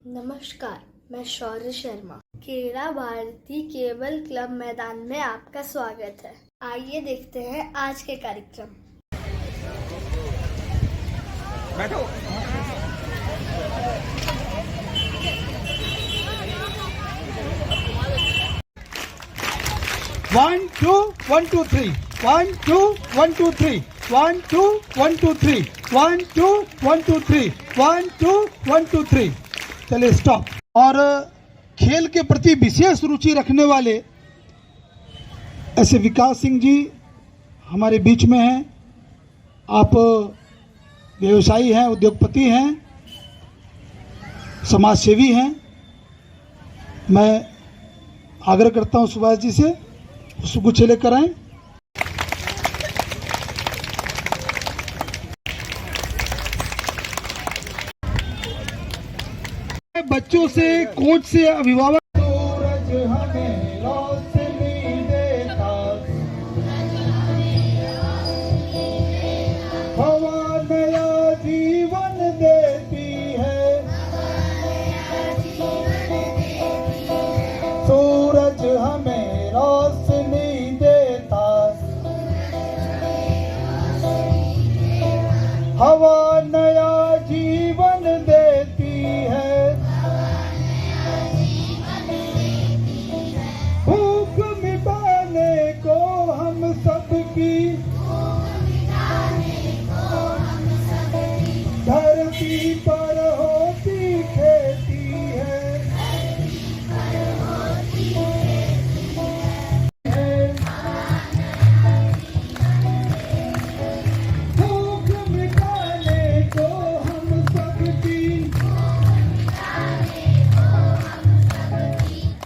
नमस्कार, मैं शौर्य Sharma. Kheda Bharti cable club मैदान में आपका स्वागत है। आइए देखते हैं आज के कार्यक्रम। बैठो। 1 2 1 2 3 1 2 1 2 3 1 2 1 2 3 1 2 1 2 3 1 2 1 2 3। चलिए स्टॉप। और खेल के प्रति विशेष रुचि रखने वाले ऐसे विकास सिंह जी हमारे बीच में हैं। आप व्यवसायी हैं, उद्योगपति हैं, समाज सेवी हैं। मैं आग्रह करता हूं सुभाष जी से उसको कुछ लेकर आए। बच्चों से, कोच से, अभिभावक। सूरज हमें रोशनी देता, हवा नया जीवन देती है। सूरज हमें रोशनी देता, हवा नया जीवन देती है। भूख मिटाने को हम सबकी, धरती पर होती खेती है। भूख मिटाने को हम सबकी,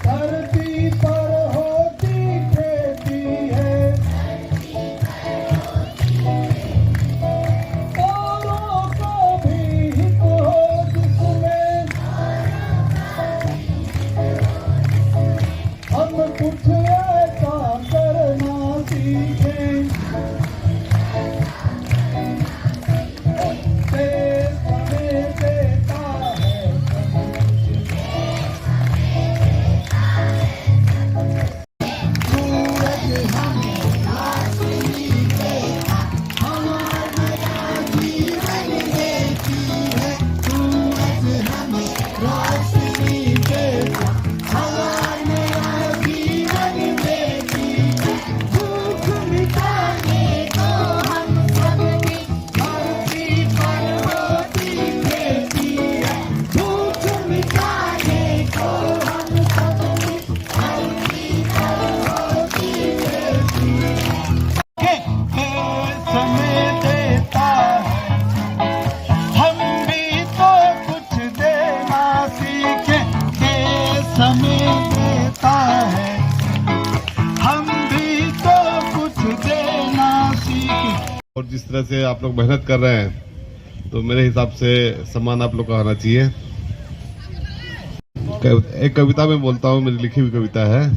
धरती पर होती खेती है। औरों को भी हित हो जिसमें, हम कुछ ऐसा करना सीखें। देश हमें देता है सूरज हमें रोशनी देता, हवा नया जीवन देती है। सूरज हमें रोशनी देता, हवा नया जीवन देती है। भूख मिटाने को हम सबकी, धरती पर होती खेती है। भूख मिटाने को हम सबकी, धरती पर होती खेती है। समय देता है, हम भी तो कुछ देना सीखे। समय देता है, हम भी तो कुछ देना सीखे। और जिस तरह से आप लोग मेहनत कर रहे हैं तो मेरे हिसाब से सम्मान आप लोग का होना चाहिए। एक कविता में बोलता हूँ, मेरी लिखी हुई कविता है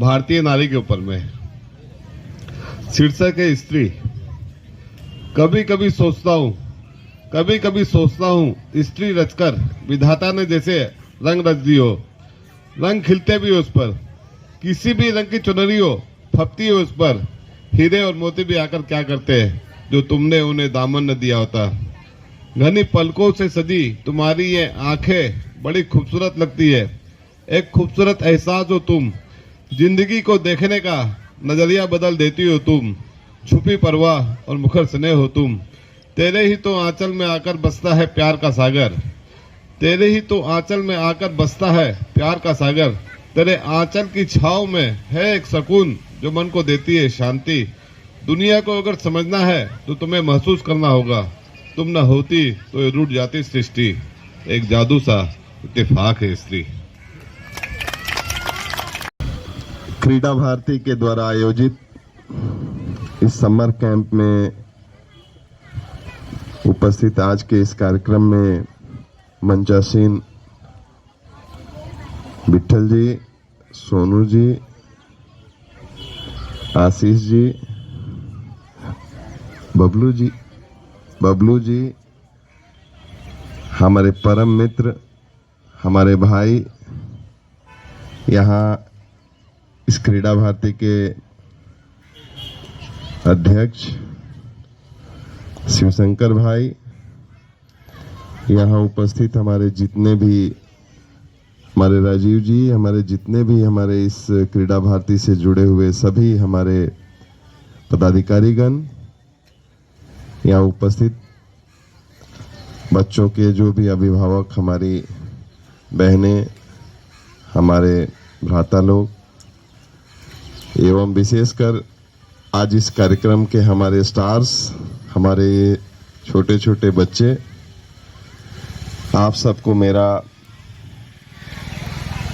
भारतीय नारी के ऊपर में। शीर्षक है स्त्री। कभी कभी सोचता हूँ स्त्री रचकर विधाता ने जैसे रंग रच दी हो। रंग खिलते भी हो उस पर, किसी भी रंग की चुनरी हो फपती हो उस पर। हीरे और मोती भी आकर क्या करते हैं जो तुमने उन्हें दामन न दिया होता। घनी पलकों से सजी तुम्हारी ये आंखें बड़ी खूबसूरत लगती है। एक खूबसूरत एहसास हो तुम, जिंदगी को देखने का नजरिया बदल देती हो तुम। छुपी परवाह और मुखर स्नेह हो तुम। तेरे ही तो आंचल में आकर बसता है प्यार का सागर। तेरे ही तो आंचल में आकर बसता है प्यार का सागर। तेरे आंचल की छाव में है एक सुकून जो मन को देती है शांति। दुनिया को अगर समझना है तो तुम्हें महसूस करना होगा। तुम न होती तो ये रूठ जाती सृष्टि। एक जादू सा इत्तेफाक है स्त्री। क्रीड़ा भारती के द्वारा आयोजित इस समर कैंप में उपस्थित आज के इस कार्यक्रम में मंचासीन विठल जी, सोनू जी, आशीष जी, बबलू जी, हमारे परम मित्र हमारे भाई यहाँ इस क्रीड़ा भारती के अध्यक्ष शिवशंकर भाई, यहाँ उपस्थित हमारे जितने भी, हमारे राजीव जी, हमारे जितने भी हमारे इस क्रीड़ा भारती से जुड़े हुए सभी हमारे पदाधिकारीगण, यहाँ उपस्थित बच्चों के जो भी अभिभावक, हमारी बहनें, हमारे भ्राता लोग, एवं विशेषकर आज इस कार्यक्रम के हमारे स्टार्स, हमारे छोटे छोटे बच्चे, आप सबको मेरा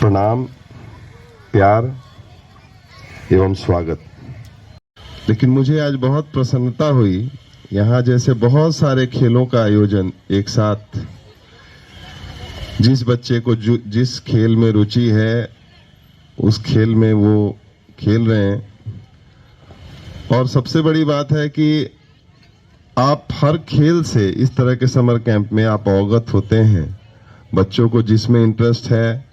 प्रणाम, प्यार एवं स्वागत। लेकिन मुझे आज बहुत प्रसन्नता हुई, यहाँ जैसे बहुत सारे खेलों का आयोजन एक साथ, जिस बच्चे को जिस खेल में रुचि है उस खेल में वो खेल रहे हैं। और सबसे बड़ी बात है कि आप हर खेल से इस तरह के समर कैंप में आप अवगत होते हैं। बच्चों को जिसमें इंटरेस्ट है,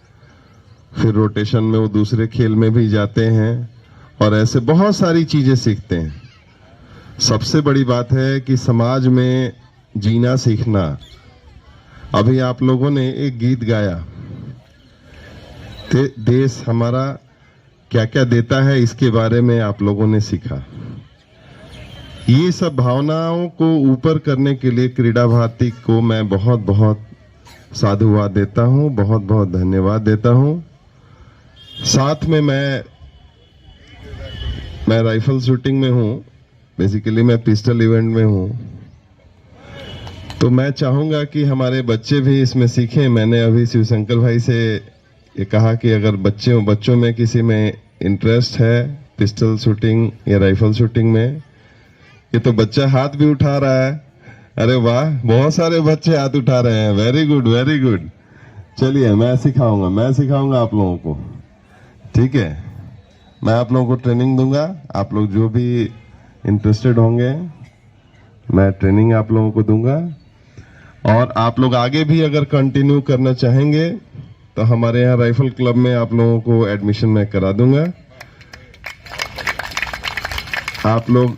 फिर रोटेशन में वो दूसरे खेल में भी जाते हैं और ऐसे बहुत सारी चीजें सीखते हैं। सबसे बड़ी बात है कि समाज में जीना सीखना। अभी आप लोगों ने एक गीत गाया, देश हमारा क्या क्या देता है, इसके बारे में आप लोगों ने सीखा। ये सब भावनाओं को ऊपर करने के लिए क्रीड़ा भारती को मैं बहुत बहुत साधुवाद देता हूं, बहुत बहुत धन्यवाद देता हूं। साथ में मैं राइफल शूटिंग में हूं, बेसिकली मैं पिस्टल इवेंट में हूं, तो मैं चाहूंगा कि हमारे बच्चे भी इसमें सीखें। मैंने अभी शिवशंकर भाई से ये कहा कि अगर बच्चों में किसी में इंटरेस्ट है पिस्टल शूटिंग या राइफल शूटिंग में, ये तो बच्चा हाथ भी उठा रहा है। अरे वाह, बहुत सारे बच्चे हाथ उठा रहे हैं। Very good, very good. चलिए मैं सिखाऊंगा आप लोगों को, ठीक है। मैं आप लोगों को ट्रेनिंग दूंगा। आप लोग जो भी इंटरेस्टेड होंगे मैं ट्रेनिंग आप लोगों को दूंगा। और आप लोग आगे भी अगर कंटिन्यू करना चाहेंगे तो हमारे यहाँ राइफल क्लब में आप लोगों को एडमिशन मैं करा दूंगा। आप लोग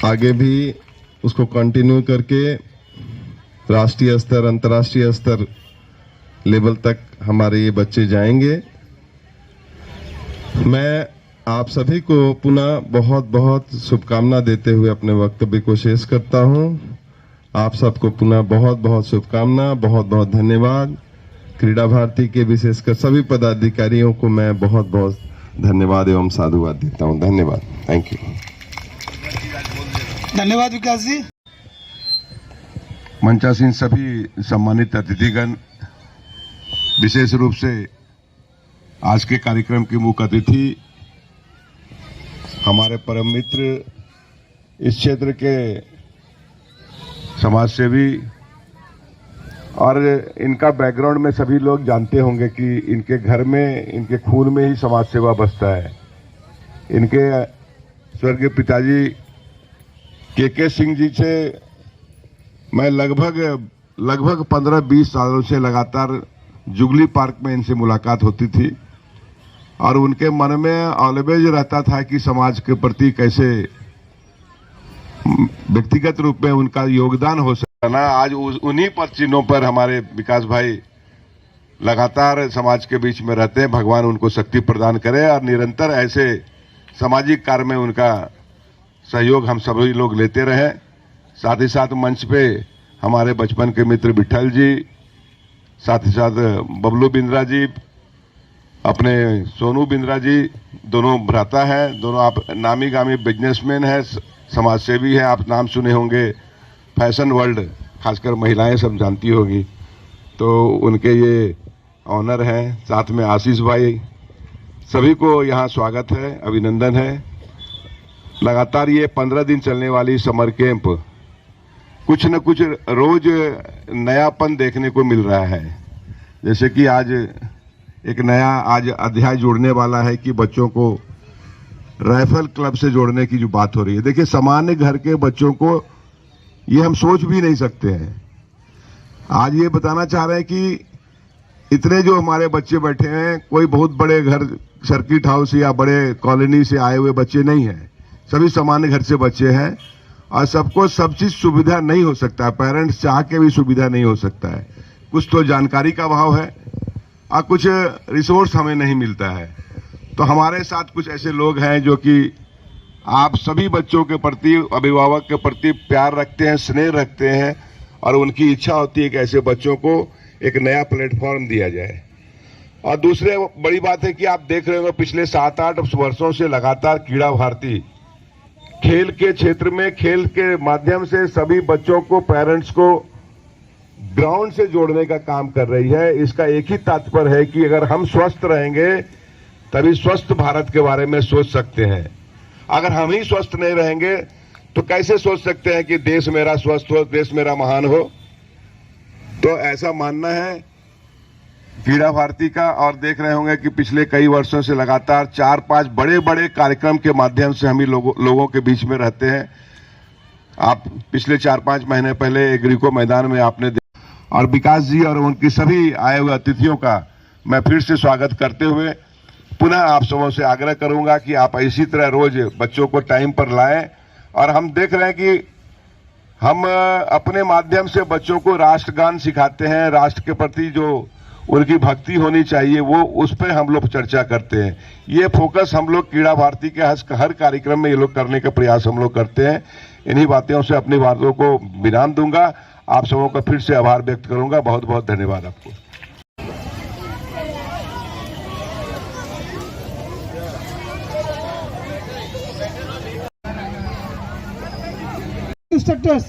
आगे भी उसको कंटिन्यू करके राष्ट्रीय स्तर, अंतर्राष्ट्रीय स्तर लेवल तक हमारे ये बच्चे जाएंगे। मैं आप सभी को पुनः बहुत बहुत शुभकामना देते हुए अपने वक्तव्य को शेष करता हूं। आप सबको पुनः बहुत बहुत शुभकामना, बहुत बहुत धन्यवाद। क्रीड़ा भारती के विशेषकर सभी पदाधिकारियों को मैं बहुत बहुत धन्यवाद एवं साधुवाद देता हूं। धन्यवाद, थैंक यू। धन्यवाद विकास जी। मंचासीन सभी सम्मानित अतिथिगण, विशेष रूप से आज के कार्यक्रम की मुख्य अतिथि हमारे परम मित्र, इस क्षेत्र के समाज सेवी, और इनका बैकग्राउंड में सभी लोग जानते होंगे कि इनके घर में, इनके खून में ही समाज सेवा बसता है। इनके स्वर्गीय पिताजी के सिंह जी से मैं लगभग 15-20 सालों से लगातार जुगली पार्क में इनसे मुलाकात होती थी और उनके मन में ऑलवेज रहता था कि समाज के प्रति कैसे व्यक्तिगत रूप में उनका योगदान हो सकता ना। आज उन्हीं पर चिन्हों पर हमारे विकास भाई लगातार समाज के बीच में रहते हैं। भगवान उनको शक्ति प्रदान करे और निरंतर ऐसे सामाजिक कार्य में उनका सहयोग हम सभी लोग लेते रहे। साथ ही साथ मंच पे हमारे बचपन के मित्र विठल जी, साथ ही साथ बबलू बिंद्रा जी, अपने सोनू बिंद्रा जी, दोनों भ्राता हैं, दोनों आप नामी गामी बिजनेसमैन हैं, समाज सेवी हैं। आप नाम सुने होंगे, फैशन वर्ल्ड खासकर महिलाएं सब जानती होगी, तो उनके ये ऑनर हैं। साथ में आशीष भाई, सभी को यहाँ स्वागत है, अभिनंदन है। लगातार ये 15 दिन चलने वाली समर कैंप कुछ न कुछ रोज नयापन देखने को मिल रहा है। जैसे कि आज एक नया अध्याय जोड़ने वाला है कि बच्चों को राइफल क्लब से जोड़ने की जो बात हो रही है। देखिए, सामान्य घर के बच्चों को ये हम सोच भी नहीं सकते हैं। आज ये बताना चाह रहे हैं कि इतने जो हमारे बच्चे बैठे हैं, कोई बहुत बड़े घर, सर्किट हाउस या बड़े कॉलोनी से आए हुए बच्चे नहीं हैं। सभी सामान्य घर से बच्चे हैं और सबको सब चीज सुविधा नहीं हो सकता है। पेरेंट्स चाह के भी सुविधा नहीं हो सकता है। कुछ तो जानकारी का अभाव है और कुछ रिसोर्स हमें नहीं मिलता है। तो हमारे साथ कुछ ऐसे लोग हैं जो कि आप सभी बच्चों के प्रति, अभिभावक के प्रति प्यार रखते हैं, स्नेह रखते हैं और उनकी इच्छा होती है कि ऐसे बच्चों को एक नया प्लेटफॉर्म दिया जाए। और दूसरे बड़ी बात है कि आप देख रहे होंगे पिछले 7-8 वर्षों से लगातार क्रीड़ा भारती खेल के क्षेत्र में, खेल के माध्यम से सभी बच्चों को, पेरेंट्स को ग्राउंड से जोड़ने का काम कर रही है। इसका एक ही तात्पर्य है कि अगर हम स्वस्थ रहेंगे तभी स्वस्थ भारत के बारे में सोच सकते हैं। अगर हम ही स्वस्थ नहीं रहेंगे तो कैसे सोच सकते हैं कि देश मेरा स्वस्थ हो, देश मेरा महान हो। तो ऐसा मानना है क्रीड़ा भारती का। और देख रहे होंगे कि पिछले कई वर्षों से लगातार 4-5 बड़े बड़े कार्यक्रम के माध्यम से हम ही लोगों के बीच में रहते हैं। आप पिछले 4-5 महीने पहले एग्रीको मैदान में आपने और विकास जी और उनकी सभी आए हुए अतिथियों का मैं फिर से स्वागत करते हुए पुनः आप सबों से आग्रह करूंगा कि आप इसी तरह रोज बच्चों को टाइम पर लाएं। और हम देख रहे हैं कि हम अपने माध्यम से बच्चों को राष्ट्रगान सिखाते हैं। राष्ट्र के प्रति जो उनकी भक्ति होनी चाहिए वो उस पर हम लोग चर्चा करते हैं। ये फोकस हम लोग क्रीड़ा भारती के हर कार्यक्रम में ये लोग करने का प्रयास हम लोग करते हैं। इन्हीं बातों से अपनी बातों को विराम दूंगा। आप सबों का फिर से आभार व्यक्त करूंगा। बहुत बहुत धन्यवाद आपको। Instructors,